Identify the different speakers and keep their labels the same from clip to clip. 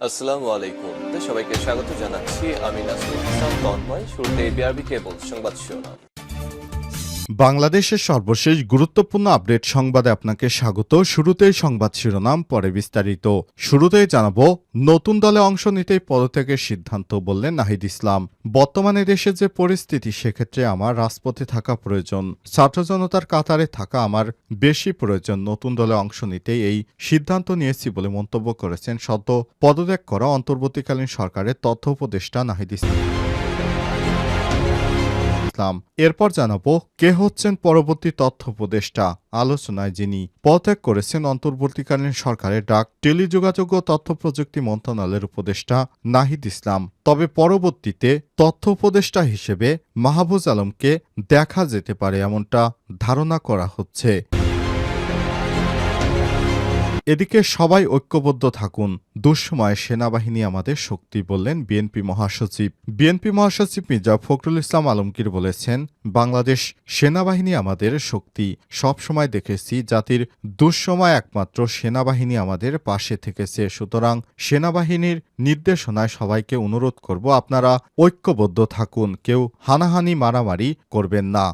Speaker 1: আসসালামু আলাইকুম। সবাইকে স্বাগত জানাচ্ছি। আমি নাসরুল ইসলাম তন্ময়। শুরুতে বিআরবি কেবল সংবাদ শিরোনাম।
Speaker 2: বাংলাদেশের সর্বশেষ গুরুত্বপূর্ণ আপডেট সংবাদে আপনাকে স্বাগত। শুরুতেই সংবাদ শিরোনাম, পরে বিস্তারিত। শুরুতেই জানাবো, নতুন দলে অংশ নিতেই পদত্যাগের সিদ্ধান্ত, বললেন নাহিদ ইসলাম। বর্তমানে দেশের যে পরিস্থিতি, সেক্ষেত্রে আমার রাজপথে থাকা প্রয়োজন, ছাত্র জনতার কাতারে থাকা আমার বেশি প্রয়োজন। নতুন দলে অংশ নিতেই এই সিদ্ধান্ত নিয়েছি বলে মন্তব্য করেছেন সদ্য পদত্যাগ করা অন্তর্বর্তীকালীন সরকারের তথ্য উপদেষ্টা নাহিদ ইসলাম। এরপর জানাবো, কে হচ্ছেন পরবর্তী তথ্য উপদেষ্টা। আলোচনায় যিনি পদত্যাগ করেছেন অন্তর্বর্তীকালীন সরকারের ডাক টেলিযোগাযোগ ও তথ্য প্রযুক্তি মন্ত্রণালয়ের উপদেষ্টা নাহিদ ইসলাম। তবে পরবর্তীতে তথ্য উপদেষ্টা হিসেবে মাহফুজ আলমকে দেখা যেতে পারে, এমনটা ধারণা করা হচ্ছে। এদিকে সবাই ঐক্যবদ্ধ থাকুন, দুঃসময়ে সেনাবাহিনী আমাদের শক্তি, বললেন বিএনপি মহাসচিব। বিএনপি মহাসচিব মির্জা ফখরুল ইসলাম আলমগীর বলেছেন, বাংলাদেশ সেনাবাহিনী আমাদের শক্তি। সবসময় দেখেছি জাতির দুঃসময় একমাত্র সেনাবাহিনী আমাদের পাশে থেকেছে। সুতরাং সেনাবাহিনীর নির্দেশনায় সবাইকে অনুরোধ করব, আপনারা ঐক্যবদ্ধ থাকুন, কেউ হানাহানি মারামারি করবেন না।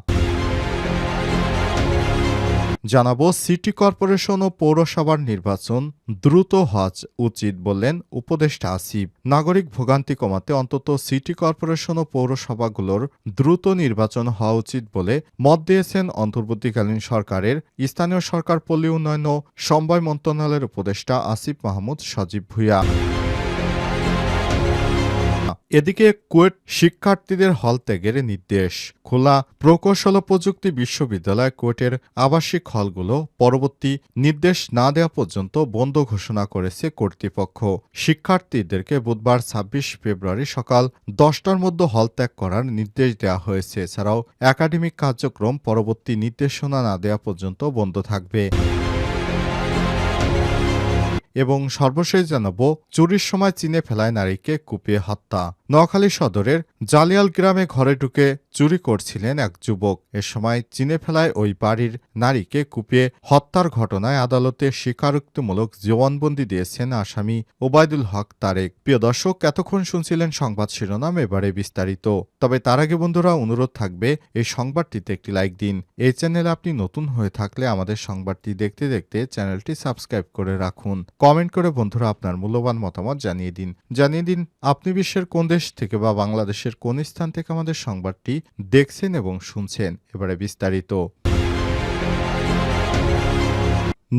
Speaker 2: জানাবো, সিটি কর্পোরেশন ও পৌরসভার নির্বাচন দ্রুত হওয়া উচিত, বললেন উপদেষ্টা আসিফ। নাগরিক ভোগান্তি কমাতে অন্তত সিটি কর্পোরেশন ও পৌরসভাগুলোর দ্রুত নির্বাচন হওয়া উচিত বলে মত দিয়েছেন অন্তর্বর্তীকালীন সরকারের স্থানীয় সরকার, পল্লী উন্নয়ন ও সমবায় মন্ত্রণালয়ের উপদেষ্টা আসিফ মাহমুদ সজীব ভূঁইয়া। এদিকে কুয়েট শিক্ষার্থীদের হল ত্যাগের নির্দেশ। খোলা প্রকৌশল ও প্রযুক্তি বিশ্ববিদ্যালয় কুয়েটের আবাসিক হলগুলো পরবর্তী নির্দেশ না দেওয়া পর্যন্ত বন্ধ ঘোষণা করেছে কর্তৃপক্ষ। শিক্ষার্থীদেরকে বুধবার ২৬ ফেব্রুয়ারি সকাল ১০টার মধ্যে হল ত্যাগ করার নির্দেশ দেওয়া হয়েছে। এছাড়াও একাডেমিক কার্যক্রম পরবর্তী নির্দেশনা না দেওয়া পর্যন্ত বন্ধ থাকবে। এবং সর্বশেষ জানাবো, চুরির সময় চিনে ফেলায় নারীকে কুপিয়ে হত্যা। নোয়াখালী সদরের জালিয়াল গ্রামে ঘরে ঢুকে চুরি করছিলেন এক যুবক। এ সময় চিনে ফেলায় ওই বাড়ির নারীকে কুপিয়ে হত্যার ঘটনায় আদালতে স্বীকারোক্তিমূলক জবানবন্দি দিয়েছেন আসামি ওবায়দুল হক তারেক। প্রিয় দর্শক, এতক্ষণ শুনছিলেন সংবাদ শিরোনাম, এবারে বিস্তারিত। তবে তার আগে বন্ধুরা, অনুরোধ থাকবে এই সংবাদটিতে একটি লাইক দিন। এই চ্যানেলে আপনি নতুন হয়ে থাকলে আমাদের সংবাদটি দেখতে দেখতে চ্যানেলটি সাবস্ক্রাইব করে রাখুন। কমেন্ট করে বন্ধুরা আপনার মূল্যবান মতামত জানিয়ে দিন আপনি বিশ্বের কোন দেশ থেকে বা বাংলাদেশের কোন স্থান থেকে আমাদের সংবাদটি দেখছেন এবং শুনছেন। এবারে বিস্তারিত।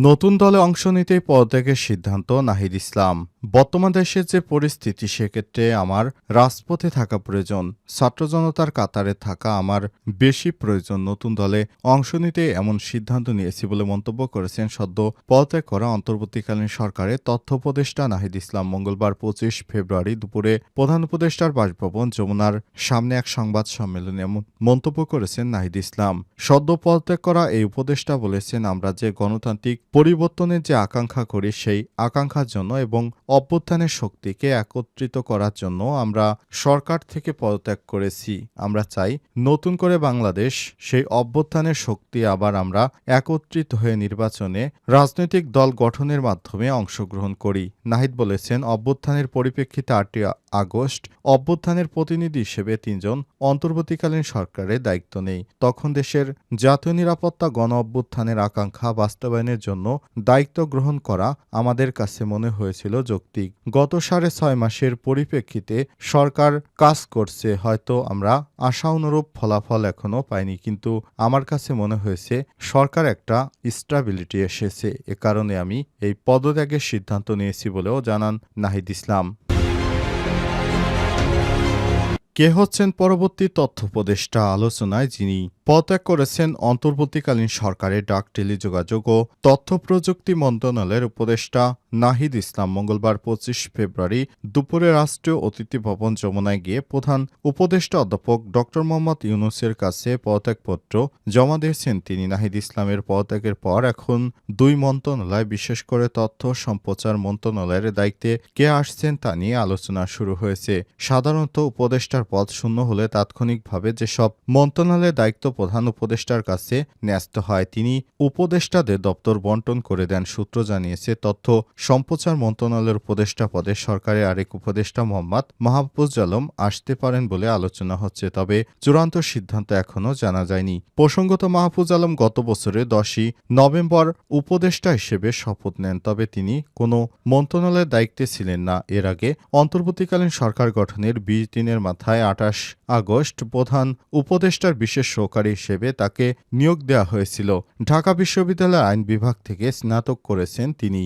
Speaker 2: নতুন দলে অংশ নিতে পদত্যাগের সিদ্ধান্ত নাহিদ ইসলাম। বর্তমান দেশের যে পরিস্থিতি, সেক্ষেত্রে আমার রাজপথে থাকা প্রয়োজন, ছাত্র জনতার কাতারে থাকা আমার বেশি প্রয়োজন। নতুন দলে অংশ নিতে এমন সিদ্ধান্ত নিয়েছি বলে মন্তব্য করেছেন সদ্য পদত্যাগ করা অন্তর্বর্তীকালীন সরকারের তথ্য উপদেষ্টা নাহিদ ইসলাম। মঙ্গলবার ২৫ ফেব্রুয়ারি দুপুরে প্রধান উপদেষ্টার বাসভবন যমুনার সামনে এক সংবাদ সম্মেলনে এমন মন্তব্য করেছেন নাহিদ ইসলাম। সদ্য পদত্যাগ করা এই উপদেষ্টা বলেছেন, আমরা যে গণতান্ত্রিক পরিবর্তনের যে আকাঙ্ক্ষা করি, সেই আকাঙ্ক্ষার জন্য এবং অভ্যুত্থানের শক্তিকে একত্রিত করার জন্য আমরা সরকার থেকে পদত্যাগ করেছি। আমরা চাই নতুন করে বাংলাদেশ সেই অভ্যুত্থানের শক্তি আবার আমরা একত্রিত হয়ে নির্বাচনে রাজনৈতিক দল গঠনের মাধ্যমে অংশগ্রহণ করি। নাহিদ বলেছেন, অভ্যুত্থানের পরিপ্রেক্ষিতে ৮ই আগস্ট অভ্যুত্থানের প্রতিনিধি হিসেবে ৩ জন অন্তর্বর্তীকালীন সরকারের দায়িত্ব নেই। তখন দেশের জাতীয় নিরাপত্তা গণ অভ্যুত্থানের আকাঙ্ক্ষা বাস্তবায়নের জন্য দায়িত্ব গ্রহণ করা আমাদের কাছে মনে হয়েছিল যৌক্তিক। গত ৬.৫ মাসের পরিপ্রেক্ষিতে সরকার কাজ করছে, হয়তো আমরা আশা অনুরূপ ফলাফল এখনো পাইনি, কিন্তু আমার কাছে মনে হয়েছে সরকার একটা স্টেবিলিটি এসেছে। এ কারণে আমি এই পদত্যাগের সিদ্ধান্ত নিয়েছি বলেও জানান নাহিদ ইসলাম। কে হচ্ছেন পরবর্তী তথ্য উপদেষ্টা? আলোচনায় যিনি পদত্যাগ করেছেন অন্তর্বর্তীকালীন সরকারের ডাক টেলিযোগাযোগ ও তথ্য প্রযুক্তি মন্ত্রণালয়ের উপদেষ্টা নাহিদ ইসলাম মঙ্গলবার ২৫ ফেব্রুয়ারি দুপুরে রাষ্ট্রীয় অতিথি ভবন যমুনায় গিয়ে প্রধান উপদেষ্টা অধ্যাপক ড. মোহাম্মদ ইউনূসের কাছে পদত্যাগপত্র জমা দিয়েছেন তিনি। নাহিদ ইসলামের পদত্যাগের পর এখন দুই মন্ত্রণালয়, বিশেষ করে তথ্য সম্প্রচার মন্ত্রণালয়ের দায়িত্বে কে আসছেন তা নিয়ে আলোচনা শুরু হয়েছে। সাধারণত উপদেষ্টার পদ শূন্য হলে তাৎক্ষণিকভাবে যেসব মন্ত্রণালয়ে দায়িত্ব প্রধান উপদেষ্টার কাছে ন্যস্ত হয়। তিনি উপদেষ্টাদের দপ্তর বন্টন করে দেন। সূত্র জানিয়েছে, তথ্য সম্প্রচার মন্ত্রণালয়ের উপদেষ্টা পদে সরকারের আরেক উপদেষ্টা মোহাম্মদ মাহফুজ আলম আসতে পারেন বলে আলোচনা হচ্ছে, তবে চূড়ান্ত সিদ্ধান্ত এখনও জানা যায়নি। প্রসঙ্গত, মাহফুজ আলম গত বছরের 10ই নভেম্বর উপদেষ্টা হিসেবে শপথ নেন, তবে তিনি কোনো মন্ত্রণালয়ের দায়িত্বে ছিলেন না। এর আগে অন্তর্বর্তীকালীন সরকার গঠনের 20 দিনের মাথায় 28 আগস্ট প্রধান উপদেষ্টার বিশেষ সহকারী হিসেবে তাকে নিয়োগ দেওয়া হয়েছিল। ঢাকা বিশ্ববিদ্যালয়ের আইন বিভাগ থেকে স্নাতক করেছেন তিনি।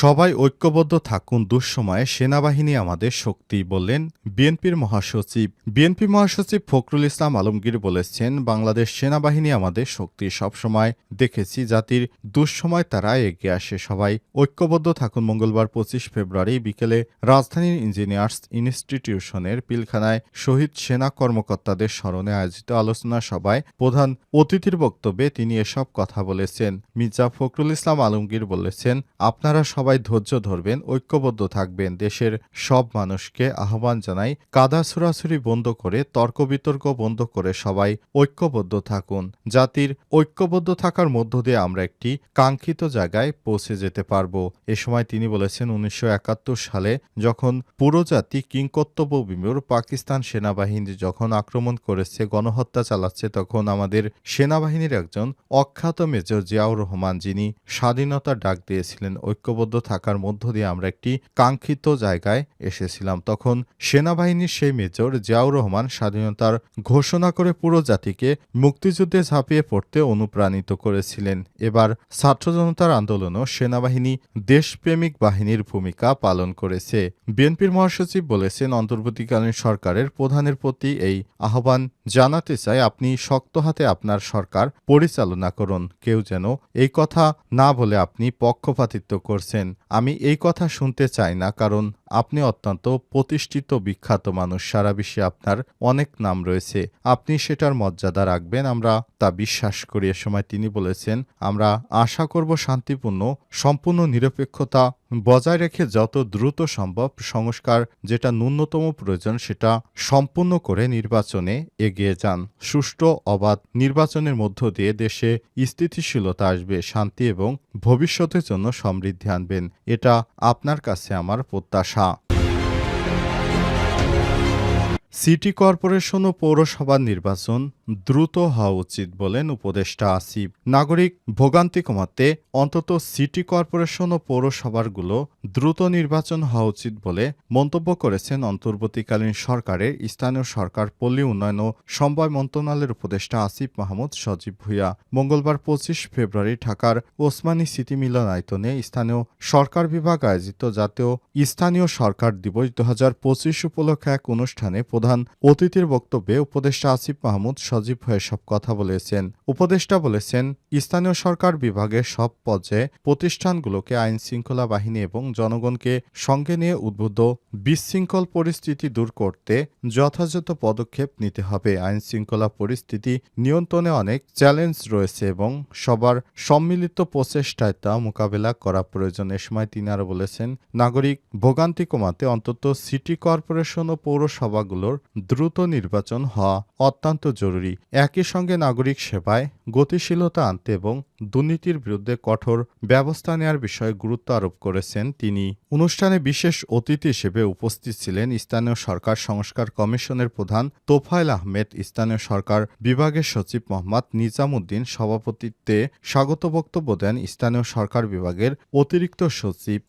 Speaker 2: সবাই ঐক্যবদ্ধ থাকুন, দুঃসময়ে সেনাবাহিনী আমাদের শক্তি, বললেন বিএনপির মহাসচিব। বিএনপি মহাসচিব ফখরুল ইসলাম আলমগীর বলেছেন, বাংলাদেশ সেনাবাহিনী আমাদের শক্তি। সবসময় দেখেছি জাতির দুঃসময় তারা এগিয়ে আসে। সবাই ঐক্যবদ্ধ থাকুন। মঙ্গলবার 25 ফেব্রুয়ারি বিকেলে রাজধানীর ইঞ্জিনিয়ার্স ইনস্টিটিউশনের পিলখানায় শহীদ সেনা কর্মকর্তাদের স্মরণে আয়োজিত আলোচনা সভায় প্রধান অতিথির বক্তব্যে তিনি এসব কথা বলেছেন। মির্জা ফখরুল ইসলাম আলমগীর বলেছেন, আপনারা সবাই ধৈর্য ধরবেন, ঐক্যবদ্ধ থাকবেন। দেশের সব মানুষকে আহ্বান জানাই, কাদা ছুড়াছুড়ি বন্ধ করে, তর্ক বিতর্ক বন্ধ করে সবাই ঐক্যবদ্ধ থাকুন। জাতির ঐক্যবদ্ধ থাকার মধ্য দিয়ে আমরা একটি কাঙ্ক্ষিত জায়গায় পৌঁছে যেতে পারব। এ সময় তিনি বলেছেন, 1971 সালে যখন পুরো জাতি কিংকর্তব্য বিমূঢ়, পাকিস্তান সেনাবাহিনী যখন আক্রমণ করেছে, গণহত্যা চালাচ্ছে, তখন আমাদের সেনাবাহিনীর একজন অখ্যাত মেজর জিয়াউর রহমান, যিনি স্বাধীনতার ডাক দিয়েছিলেন, ঐক্যবদ্ধ থাকার মধ্য দিয়ে আমরা একটি কাঙ্ক্ষিত জায়গায় এসেছিলাম। তখন সেনাবাহিনীর সেই মেজর জিয়াউর রহমান স্বাধীনতার ঘোষণা করে পুরো জাতিকে মুক্তিযুদ্ধে ঝাঁপিয়ে পড়তে অনুপ্রাণিত করেছিলেন। এবার ছাত্র জনতার আন্দোলনও সেনাবাহিনী দেশপ্রেমিক বাহিনীর ভূমিকা পালন করেছে। বিএনপির মহাসচিব বলেছেন, অন্তর্বর্তীকালীন সরকারের প্রধানের প্রতি এই আহ্বান জানাতে চাই, আপনি শক্ত হাতে আপনার সরকার পরিচালনা করুন। কেউ যেন এই কথা না বলে আপনি পক্ষপাতিত্ব করছেন। আমি এই কথা শুনতে চাই না, কারণ আপনি অত্যন্ত প্রতিষ্ঠিত বিখ্যাত মানুষ। সারা বিশ্বে আপনার অনেক নাম রয়েছে, আপনি সেটার মর্যাদা রাখবেন, আমরা তা বিশ্বাস করি। এ সময় তিনি বলেছেন, আমরা আশা করব শান্তিপূর্ণ সম্পূর্ণ নিরপেক্ষতা বজায় রেখে যত দ্রুত সম্ভব সংস্কার যেটা ন্যূনতম প্রয়োজন সেটা সম্পূর্ণ করে নির্বাচনে এগিয়ে যান। সুষ্ঠু অবাধ নির্বাচনের মধ্য দিয়ে দেশে স্থিতিশীলতা আসবে, শান্তি এবং ভবিষ্যতের জন্য সমৃদ্ধি আনবেন। এটা আপনার কাছে আমার প্রত্যাশা। সিটি কর্পোরেশন ও পৌরসভার নির্বাচন দ্রুত হওয়া উচিত বলেন উপদেষ্টা আসিফ। নাগরিক ভোগান্তি কমাতে অন্তত সিটি কর্পোরেশন ও পৌরসভাগুলো দ্রুত নির্বাচন হওয়া উচিত বলে মন্তব্য করেছেন অন্তর্বর্তীকালীন সরকারের স্থানীয় সরকার, পল্লী উন্নয়ন ও সমবায় মন্ত্রণালয়ের উপদেষ্টা আসিফ মাহমুদ সজীব ভূঁইয়া। মঙ্গলবার 25 ফেব্রুয়ারি ঢাকার ওসমানী সিটি মিলনায়তনে স্থানীয় সরকার বিভাগ আয়োজিত জাতীয় স্থানীয় সরকার দিবস 2025 উপলক্ষে এক অনুষ্ঠানে প্রধান অতিথির বক্তব্যে উপদেষ্টা আসিফ মাহমুদ সজীব হয়ে সব কথা বলেছেন। উপদেষ্টা বলেছেন, স্থানীয় সরকার বিভাগের সব পর্যায়ে প্রতিষ্ঠানগুলোকে আইন শৃঙ্খলা বাহিনী এবং জনগণকে সঙ্গে নিয়ে উদ্বুদ্ধ বিশৃঙ্খল পরিস্থিতি দূর করতে যথাযথ পদক্ষেপ নিতে হবে। আইন শৃঙ্খলা পরিস্থিতি নিয়ন্ত্রণে অনেক চ্যালেঞ্জ রয়েছে এবং সবার সম্মিলিত প্রচেষ্টায় তা মোকাবেলা করা প্রয়োজন। এ সময় তিনি আরও বলেছেন, নাগরিক ভোগান্তি কমাতে অন্তত সিটি কর্পোরেশন ও পৌরসভাগুলোর দ্রুত নির্বাচন হওয়া অত্যন্ত জরুরি। একই সঙ্গে নাগরিক সেবায় গতিশীলতা আনতে এবং দুর্নীতির বিরুদ্ধে কঠোর ব্যবস্থা নেওয়ার বিষয়ে গুরুত্ব আরোপ করেছেন তিনি। অনুষ্ঠানে বিশেষ অতিথি হিসেবে উপস্থিত ছিলেন স্থানীয় সরকার সংস্কার কমিশনের প্রধান তোফায়েল আহমেদ, স্থানীয় সরকার বিভাগের সচিব মোহাম্মদ নিজামুদ্দিন। সভাপতিত্বে স্বাগত বক্তব্য দেন স্থানীয় সরকার বিভাগের অতিরিক্ত সচিব